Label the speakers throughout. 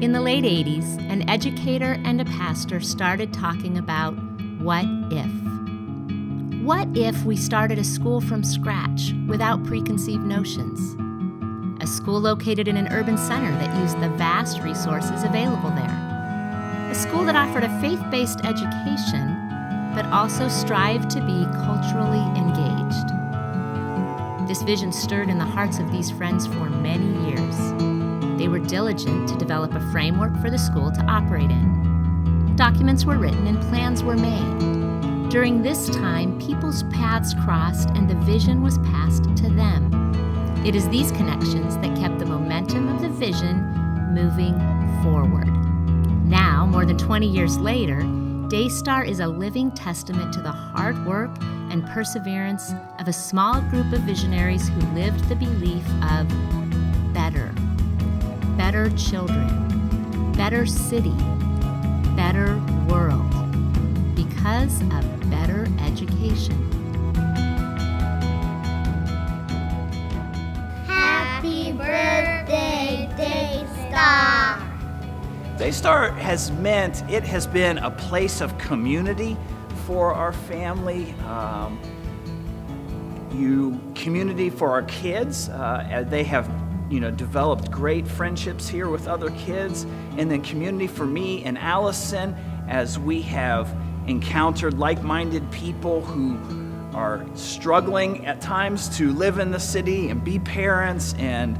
Speaker 1: In the late 80s, an educator and a pastor started talking about what if. What if we started a school from scratch without preconceived notions? A school located in an urban center that used the vast resources available there. A school that offered a faith-based education, but also strived to be culturally engaged. This vision stirred in the hearts of these friends for many years. They were diligent to develop a framework for the school to operate in. Documents were written and plans were made. During this time, people's paths crossed and the vision was passed to them. It is these connections that kept the momentum of the vision moving forward. Now, more than 20 years later, Daystar is a living testament to the hard work and perseverance of a small group of visionaries who lived the belief of better. Better children, better city, better world, because of better education.
Speaker 2: Happy birthday, Daystar!
Speaker 3: Daystar has been a place of community for our family, community for our kids. They have developed great friendships here with other kids, and then community for me and Allison as we have encountered like-minded people who are struggling at times to live in the city and be parents and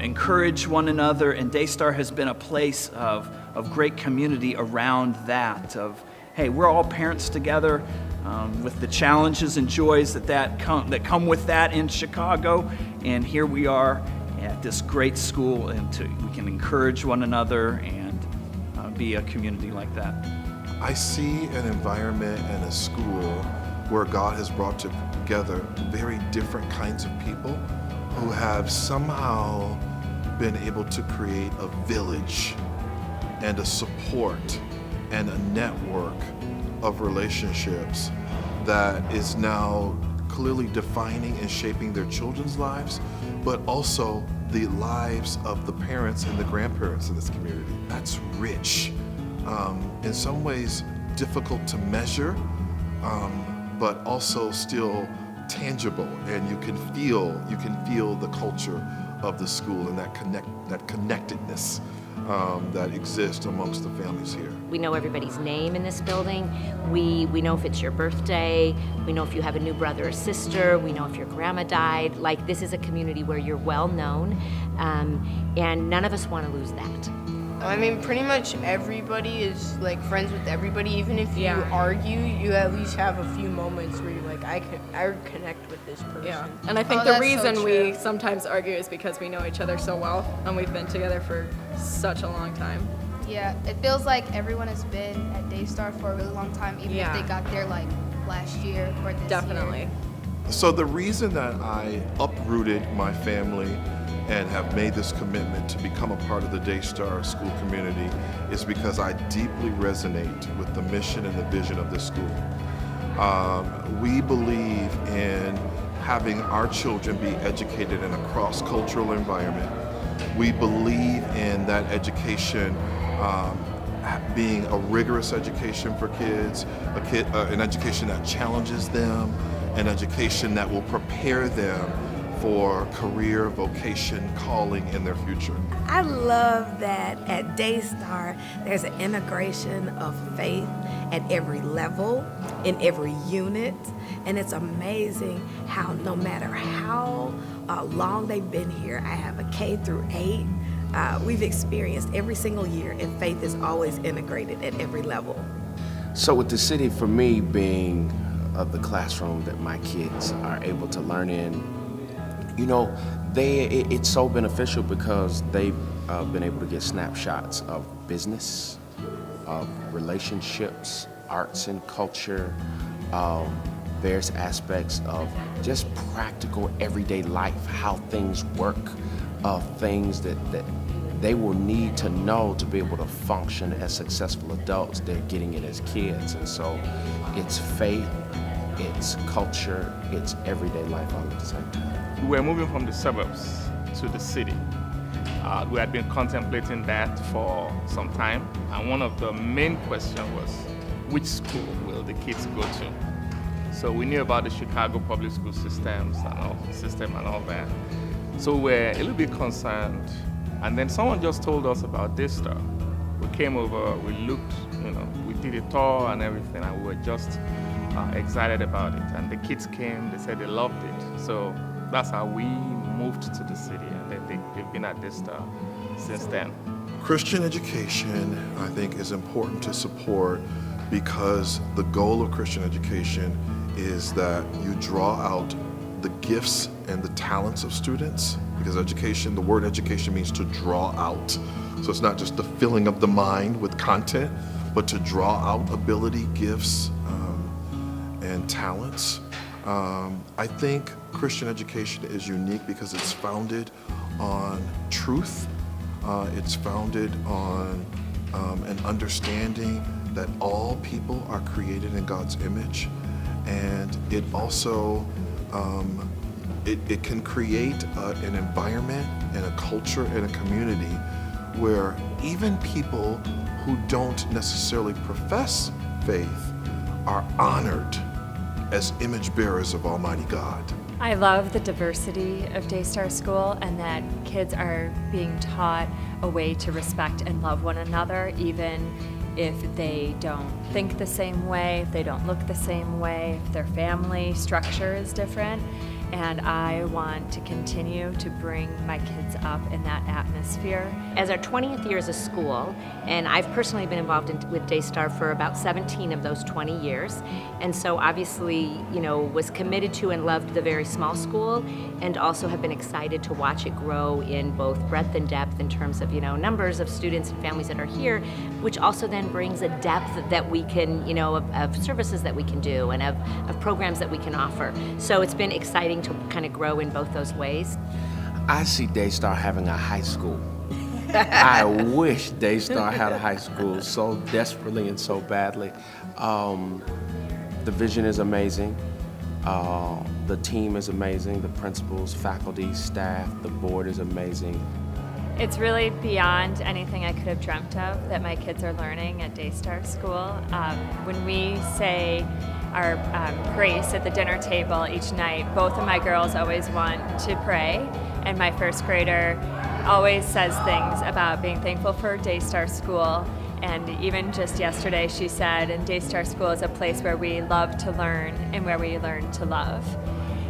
Speaker 3: encourage one another, and Daystar has been a place of great community around that, of, hey, we're all parents together with the challenges and joys that come with that in Chicago, and here we are at this great school, and we can encourage one another and be a community like that.
Speaker 4: I see an environment and a school where God has brought together very different kinds of people who have somehow been able to create a village and a support and a network of relationships that is now clearly defining and shaping their children's lives, but also the lives of the parents and the grandparents in this community. That's rich. In some ways difficult to measure, but also still tangible, and you can feel the culture of the school and that connectedness that exists amongst the families here.
Speaker 5: We know everybody's name in this building. We know if it's your birthday. We know if you have a new brother or sister. We know if your grandma died. Like, this is a community where you're well known, and none of us want to lose that.
Speaker 6: I mean, pretty much everybody is like friends with everybody. Even if you argue, you at least have a few moments where you're like, I connect with this person.
Speaker 7: Yeah, and I think the reason we sometimes argue is because we know each other so well, and we've been together for such a long time.
Speaker 8: Yeah, it feels like everyone has been at Daystar for a really long time, even if they got there like last year or this year.
Speaker 4: So the reason that I uprooted my family and have made this commitment to become a part of the Daystar school community is because I deeply resonate with the mission and the vision of this school. We believe in having our children be educated in a cross-cultural environment. We believe in that education being a rigorous education for kids, an education that challenges them, an education that will prepare them for career, vocation, calling in their future.
Speaker 9: I love that at Daystar there's an integration of faith at every level, in every unit, and it's amazing how no matter how long they've been here, I have a K through 8, we've experienced every single year, and faith is always integrated at every level.
Speaker 10: So with the city, for me, being the classroom that my kids are able to learn in, it's so beneficial because they've been able to get snapshots of business, of relationships, arts and culture, various aspects of just practical everyday life, how things work, things that they will need to know to be able to function as successful adults. They're getting it as kids, and so it's faith, it's culture, it's everyday life all at the same time.
Speaker 11: We're moving from the suburbs to the city. We had been contemplating that for some time, and one of the main questions was, which school will the kids go to? So we knew about the Chicago public school system and all that. So we're a little bit concerned, and then someone just told us about Daystar. We came over, we looked, we did a tour and everything, and we were just excited about it. And the kids came, they said they loved it. So that's how we moved to the city, and then they've been at Daystar since then.
Speaker 4: Christian education, I think, is important to support because the goal of Christian education is that you draw out the gifts and the talents of students, because education, the word education means to draw out. So it's not just the filling of the mind with content, but to draw out ability, gifts, and talents. I think Christian education is unique because it's founded on truth. It's founded on an understanding that all people are created in God's image. And it also, it can create an environment and a culture and a community where even people who don't necessarily profess faith are honored as image bearers of Almighty God.
Speaker 12: I love the diversity of Daystar School and that kids are being taught a way to respect and love one another, even if they don't think the same way, if they don't look the same way, if their family structure is different. And I want to continue to bring my kids up in that atmosphere.
Speaker 5: As our 20th year as a school, and I've personally been involved with Daystar for about 17 of those 20 years, and so obviously, was committed to and loved the very small school, and also have been excited to watch it grow in both breadth and depth in terms of, numbers of students and families that are here, which also then brings a depth that we can, of services that we can do and of programs that we can offer. So it's been exciting to kind of grow in both those ways.
Speaker 10: I see Daystar having a high school. I wish Daystar had a high school so desperately and so badly. The vision is amazing. The team is amazing. The principals, faculty, staff, the board is amazing.
Speaker 12: It's really beyond anything I could have dreamt of that my kids are learning at Daystar School. When we say our grace at the dinner table each night, both of my girls always want to pray, and my first grader always says things about being thankful for Daystar School. And even just yesterday she said, and Daystar School is a place where we love to learn and where we learn to love.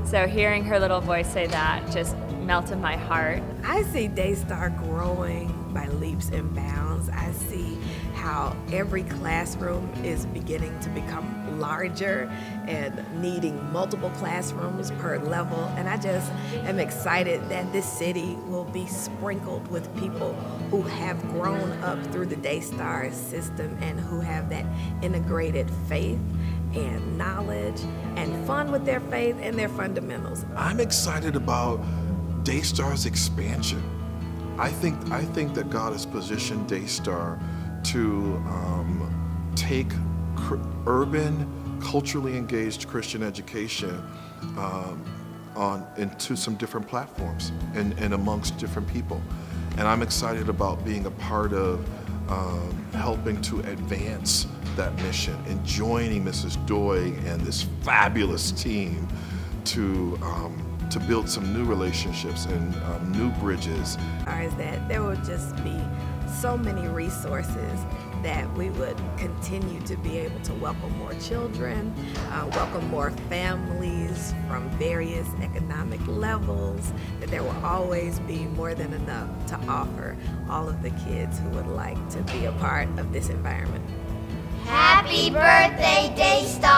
Speaker 12: So hearing her little voice say that just melted my heart.
Speaker 9: I see Daystar growing by leaps and bounds. I see how every classroom is beginning to become larger and needing multiple classrooms per level. And I just am excited that this city will be sprinkled with people who have grown up through the Daystar system and who have that integrated faith and knowledge and fun with their faith and their fundamentals.
Speaker 4: I'm excited about Daystar's expansion. I think that God has positioned Daystar to take urban, culturally engaged Christian education into some different platforms and amongst different people. And I'm excited about being a part of helping to advance that mission and joining Mrs. Doig and this fabulous team to build some new relationships and new bridges.
Speaker 9: Is that there will just be so many resources that we would continue to be able to welcome more children, welcome more families from various economic levels, that there will always be more than enough to offer all of the kids who would like to be a part of this environment.
Speaker 2: Happy birthday, Daystar!